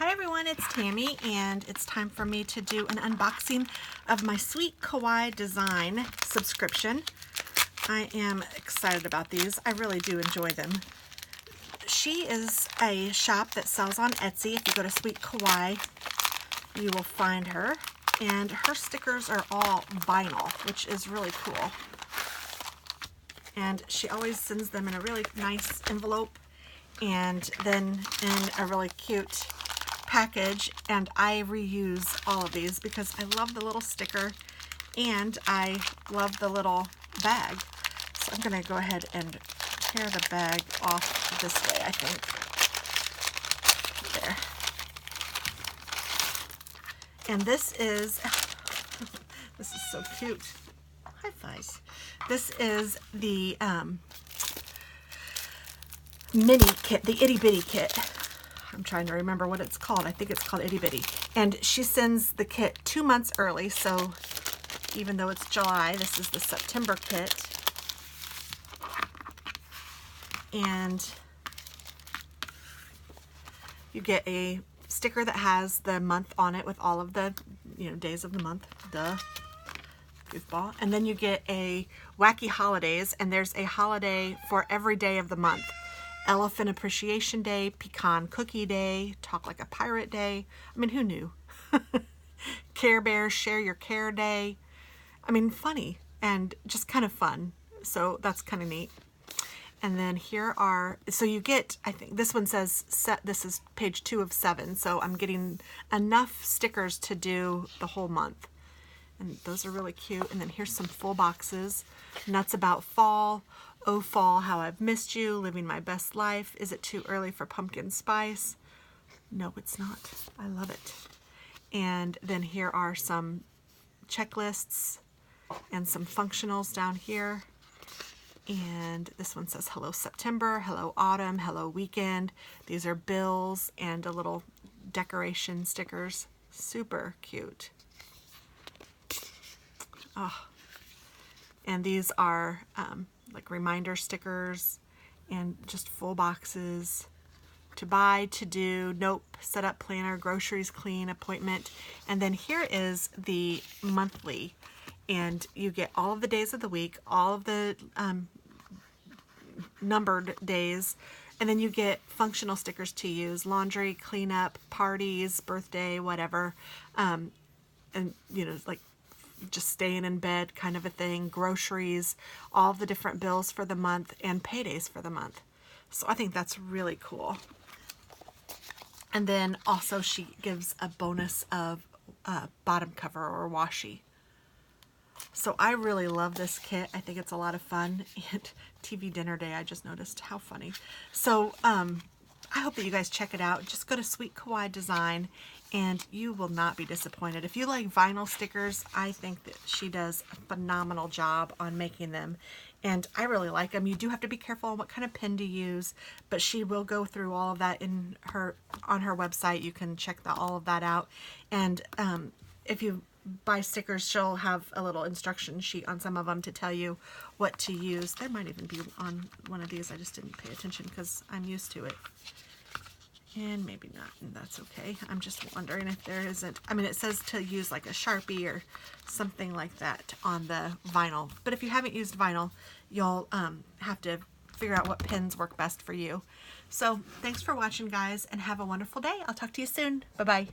Hi everyone, it's Tammy and it's time for me to do an unboxing of my Sweet Kawaii design subscription. I am excited about these. I really do enjoy them. She is a shop that sells on Etsy. If you go to Sweet Kawaii, you will find her. And her stickers are all vinyl, which is really cool. And she always sends them in a really nice envelope and then in a really cute package, and I reuse all of these because I love the little sticker and I love the little bag. So I'm going to go ahead and tear the bag off this way, I think. There. And this is, this is so cute. High fives. This is the mini kit, the itty bitty kit. I'm trying to remember what it's called. I think it's called Itty Bitty. And she sends the kit 2 months early, so even though it's July, this is the September kit. And you get a sticker that has the month on it with all of the, days of the month. Duh. Goofball. And then you get a wacky holidays, and there's a holiday for every day of the month. Elephant Appreciation Day, Pecan Cookie Day, Talk Like a Pirate Day. I mean, who knew? Care Bear Share Your Care Day. I mean, funny and just kind of fun. So that's kind of neat. And then here are, so you get, I think this one says, this is page 2 of 7. So I'm getting enough stickers to do the whole month. And those are really cute. And then here's some full boxes. Nuts About Fall. Oh Fall, How I've Missed You. Living My Best Life. Is It Too Early for Pumpkin Spice? No, it's not. I love it. And then here are some checklists and some functionals down here. And this one says Hello September, Hello Autumn, Hello Weekend. These are bills and a little decoration stickers. Super cute. Oh. And these are like reminder stickers and just full boxes. To buy, to do, nope, set up planner, groceries, clean, appointment. And then here is the monthly. And you get all of the days of the week, all of the numbered days. And then you get functional stickers to use. Laundry, cleanup, parties, birthday, whatever. And, like just staying in bed kind of a thing, groceries, all the different bills for the month, and paydays for the month. So I think that's really cool. And then also she gives a bonus of bottom cover or washi. So I really love this kit. I think it's a lot of fun. And TV dinner day, I just noticed how funny. So I hope that you guys check it out. Just go to Sweet Kawaii Design and you will not be disappointed. If you like vinyl stickers, I think that she does a phenomenal job on making them. And I really like them. You do have to be careful on what kind of pen to use, but she will go through all of that on her website. You can check all of that out. And if you buy stickers, she'll have a little instruction sheet on some of them to tell you what to use. There might even be on one of these. I just didn't pay attention because I'm used to it. And maybe not, and that's okay. I'm just wondering if there isn't. I mean, it says to use like a Sharpie or something like that on the vinyl. But if you haven't used vinyl, you'll have to figure out what pens work best for you. So thanks for watching, guys, and have a wonderful day. I'll talk to you soon. Bye-bye.